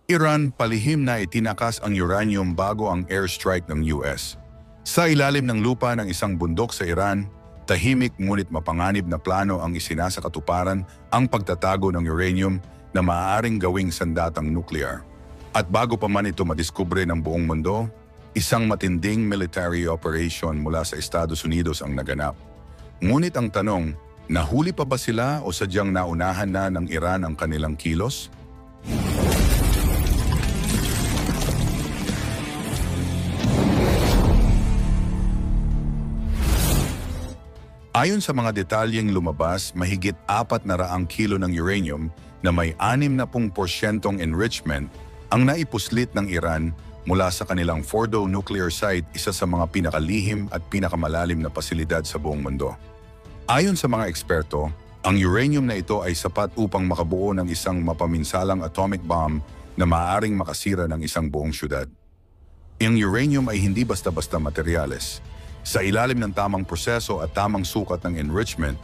Iran palihim na itinakas ang uranium bago ang airstrike ng US. Sa ilalim ng lupa ng isang bundok sa Iran, tahimik ngunit mapanganib na plano ang isinasakatuparan ang pagtatago ng uranium na maaaring gawing sandatang nuklear. At bago pa man ito madiskubre ng buong mundo, isang matinding military operation mula sa Estados Unidos ang naganap. Ngunit ang tanong, nahuli pa ba sila o sadyang naunahan na ng Iran ang kanilang kilos? Ayon sa mga detalyeng lumabas, mahigit 400 kilo ng uranium na may 60% enrichment ang naipuslit ng Iran mula sa kanilang Fordo nuclear site, isa sa mga pinakalihim at pinakamalalim na pasilidad sa buong mundo. Ayon sa mga eksperto, ang uranium na ito ay sapat upang makabuo ng isang mapaminsalang atomic bomb na maaaring makasira ng isang buong syudad. Ang uranium ay hindi basta-basta materyales. Sa ilalim ng tamang proseso at tamang sukat ng enrichment,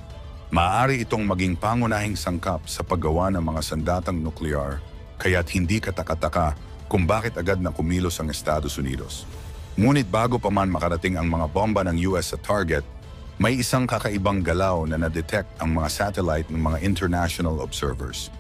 maaari itong maging pangunahing sangkap sa paggawa ng mga sandatang nuklear, kaya't hindi katakataka kung bakit agad na kumilos ang Estados Unidos. Ngunit bago pa man makarating ang mga bomba ng US sa target, may isang kakaibang galaw na na-detect ang mga satellite ng mga international observers.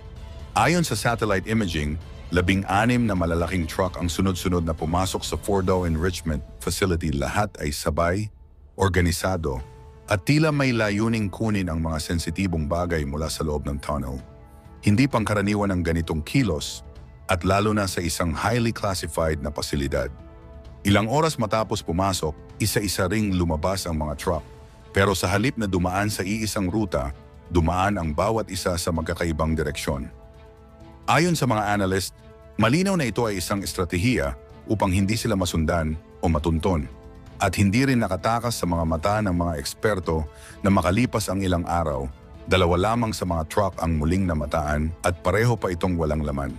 Ayon sa satellite imaging, 16 na malalaking truck ang sunod-sunod na pumasok sa Fordo Enrichment Facility. Lahat ay sabay, organisado, at tila may layuning kunin ang mga sensitibong bagay mula sa loob ng tunnel. Hindi pangkaraniwan ang ganitong kilos, at lalo na sa isang highly classified na pasilidad. Ilang oras matapos pumasok, isa-isa ring lumabas ang mga truck. Pero sa halip na dumaan sa iisang ruta, dumaan ang bawat isa sa magkakaibang direksyon. Ayon sa mga analyst, malinaw na ito ay isang estratehiya upang hindi sila masundan o matunton. At hindi rin nakatakas sa mga mata ng mga eksperto na makalipas ang ilang araw, 2 lamang sa mga truck ang muling namataan at pareho pa itong walang laman.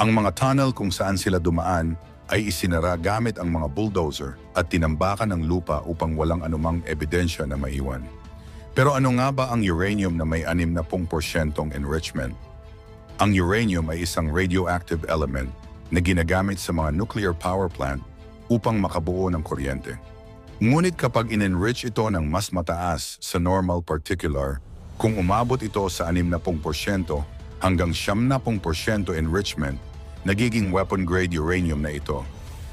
Ang mga tunnel kung saan sila dumaan ay isinara gamit ang mga bulldozer at tinambakan ng lupa upang walang anumang ebidensya na maiwan. Pero ano nga ba ang uranium na may 60% enrichment? Ang uranium ay isang radioactive element na ginagamit sa mga nuclear power plant upang makabuo ng kuryente. Ngunit kapag in-enrich ito ng mas mataas sa normal particular, kung umabot ito sa 60% hanggang 70% enrichment, nagiging weapon-grade uranium na ito.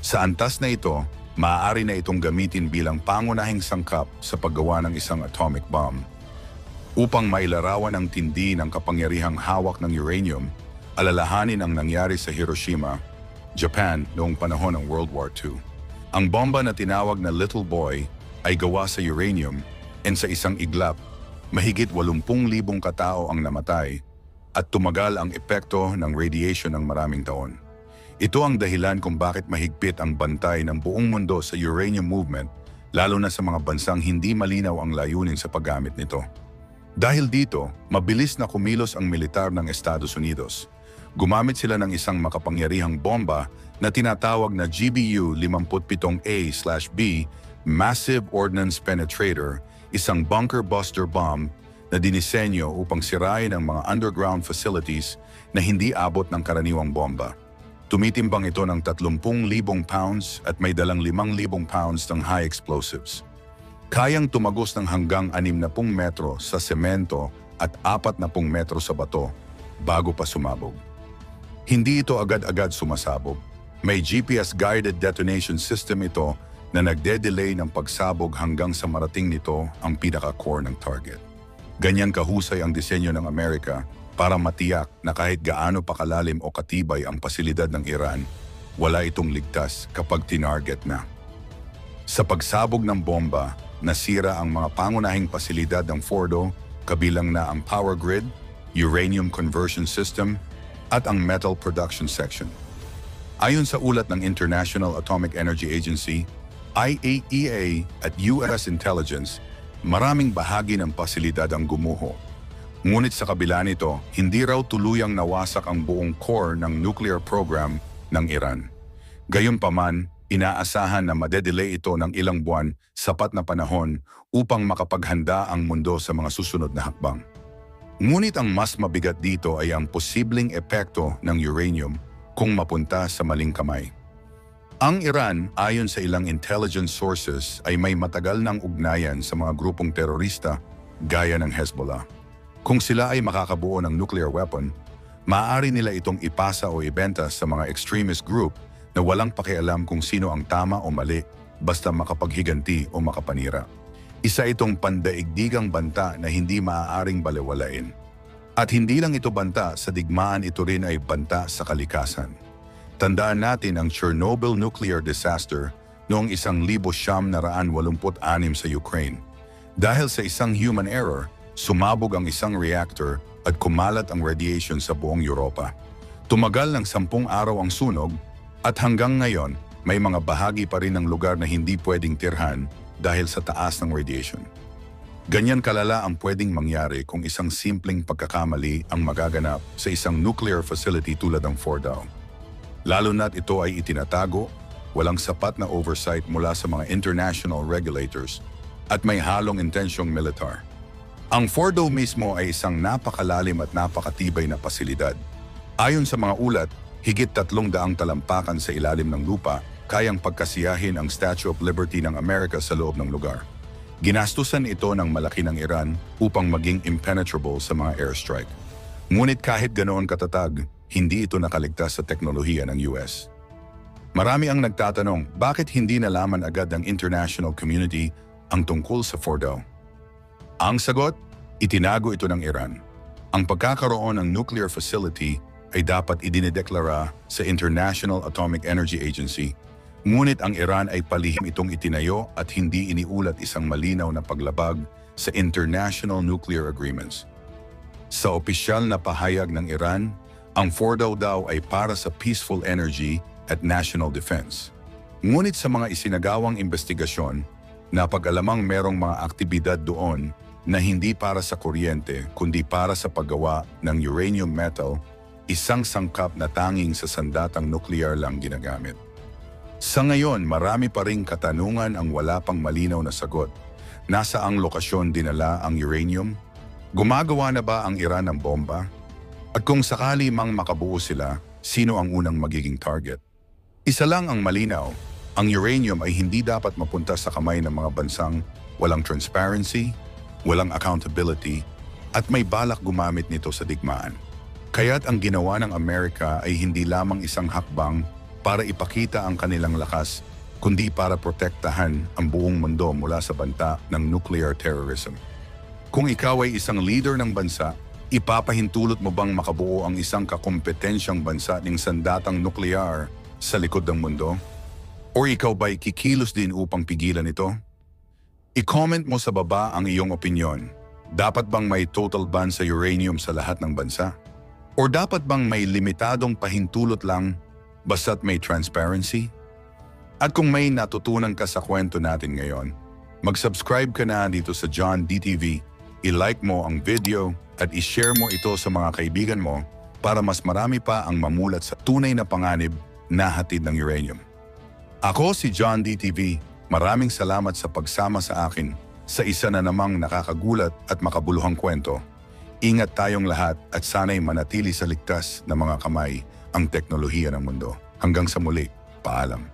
Sa antas na ito, maaari na itong gamitin bilang pangunahing sangkap sa paggawa ng isang atomic bomb. Upang mailarawan ang tindi ng kapangyarihang hawak ng uranium, alalahanin ang nangyari sa Hiroshima, Japan noong panahon ng World War II. Ang bomba na tinawag na Little Boy ay gawa sa uranium and sa isang iglap, mahigit 80,000 katao ang namatay at tumagal ang epekto ng radiation ng maraming taon. Ito ang dahilan kung bakit mahigpit ang bantay ng buong mundo sa uranium movement, lalo na sa mga bansang hindi malinaw ang layunin sa paggamit nito. Dahil dito, mabilis na kumilos ang militar ng Estados Unidos. Gumamit sila ng isang makapangyarihang bomba na tinatawag na GBU-57A/B, Massive Ordnance Penetrator, isang bunker buster bomb na dinisenyo upang sirain ang mga underground facilities na hindi abot ng karaniwang bomba. Tumitimbang ito ng 30,000 pounds at may dalang 5,000 pounds ng high explosives. Kayang tumagos ng hanggang 60 metro sa semento at 40 metro sa bato bago pa sumabog. Hindi ito agad-agad sumasabog. May GPS-guided detonation system ito na nagde-delay ng pagsabog hanggang sa marating nito ang pinaka-core ng target. Ganyan kahusay ang disenyo ng Amerika para matiyak na kahit gaano pa kalalim o katibay ang pasilidad ng Iran, wala itong ligtas kapag tinarget na. Sa pagsabog ng bomba, nasira ang mga pangunahing pasilidad ng Fordo, kabilang na ang power grid, uranium conversion system, at ang metal production section. Ayon sa ulat ng International Atomic Energy Agency, IAEA at US Intelligence, maraming bahagi ng pasilidad ang gumuho. Ngunit sa kabila nito, hindi raw tuluyang nawasak ang buong core ng nuclear program ng Iran. Gayunpaman, inaasahan na madedelay ito ng ilang buwan, sapat na panahon upang makapaghanda ang mundo sa mga susunod na hakbang. Ngunit ang mas mabigat dito ay ang posibleng epekto ng uranium kung mapunta sa maling kamay. Ang Iran, ayon sa ilang intelligence sources, ay may matagal ng ugnayan sa mga grupong terorista gaya ng Hezbollah. Kung sila ay makakabuo ng nuclear weapon, maaari nila itong ipasa o ibenta sa mga extremist group na walang pakialam kung sino ang tama o mali basta makapaghiganti o makapanira. Isa itong pandaigdigang banta na hindi maaaring balewalain. At hindi lang ito banta sa digmaan, ito rin ay banta sa kalikasan. Tandaan natin ang Chernobyl nuclear disaster noong 1986 sa Ukraine. Dahil sa isang human error, sumabog ang isang reactor at kumalat ang radiation sa buong Europa. Tumagal ng 10 araw ang sunog at hanggang ngayon may mga bahagi pa rin ng lugar na hindi pwedeng tirhan dahil sa taas ng radiation. Ganyan kalala ang pwedeng mangyari kung isang simpleng pagkakamali ang magaganap sa isang nuclear facility tulad ng Fordow. Lalo na't ito ay itinatago, walang sapat na oversight mula sa mga international regulators at may halong intensyong militar. Ang Fordow mismo ay isang napakalalim at napakatibay na pasilidad. Ayon sa mga ulat, higit 300 talampakan sa ilalim ng lupa kayang pagkasiyahin ang Statue of Liberty ng Amerika sa loob ng lugar. Ginastusan ito ng malaki ng Iran upang maging impenetrable sa mga airstrike. Ngunit kahit ganoon katatag, hindi ito nakaligtas sa teknolohiya ng US. Marami ang nagtatanong, bakit hindi nalaman agad ng international community ang tungkol sa Fordow? Ang sagot, itinago ito ng Iran. Ang pagkakaroon ng nuclear facility ay dapat idinedeklara sa International Atomic Energy Agency. Ngunit ang Iran ay palihim itong itinayo at hindi iniulat isang malinaw na paglabag sa international nuclear agreements. Sa opisyal na pahayag ng Iran, ang Fordow daw ay para sa peaceful energy at national defense. Ngunit sa mga isinagawang investigasyon, napag-alamang merong mga aktibidad doon na hindi para sa kuryente kundi para sa paggawa ng uranium metal, isang sangkap na tanging sa sandatang nuklear lang ginagamit. Sa ngayon, marami pa ring katanungan ang wala pang malinaw na sagot. Nasaang lokasyon dinala ang uranium? Gumagawa na ba ang Iran ng bomba? At kung sakali mang makabuo sila, sino ang unang magiging target? Isa lang ang malinaw, ang uranium ay hindi dapat mapunta sa kamay ng mga bansang walang transparency, walang accountability, at may balak gumamit nito sa digmaan. Kaya't ang ginawa ng Amerika ay hindi lamang isang hakbang para ipakita ang kanilang lakas, kundi para protektahan ang buong mundo mula sa banta ng nuclear terrorism. Kung ikaw ay isang leader ng bansa, ipapahintulot mo bang makabuo ang isang kakompetensyang bansa ng sandatang nuklear sa likod ng mundo? O ikaw ba'y kikilos din upang pigilan ito? I-comment mo sa baba ang iyong opinyon. Dapat bang may total ban sa uranium sa lahat ng bansa? O dapat bang may limitadong pahintulot lang basta't may transparency? At kung may natutunan ka sa kwento natin ngayon, mag-subscribe ka na dito sa John DTV, i-like mo ang video at i-share mo ito sa mga kaibigan mo para mas marami pa ang mamulat sa tunay na panganib na hatid ng uranium. Ako si John DTV, maraming salamat sa pagsama sa akin sa isa na namang nakakagulat at makabuluhang kwento. Ingat tayong lahat at sana'y manatili sa ligtas na mga kamay ang teknolohiya ng mundo. Hanggang sa muli, paalam.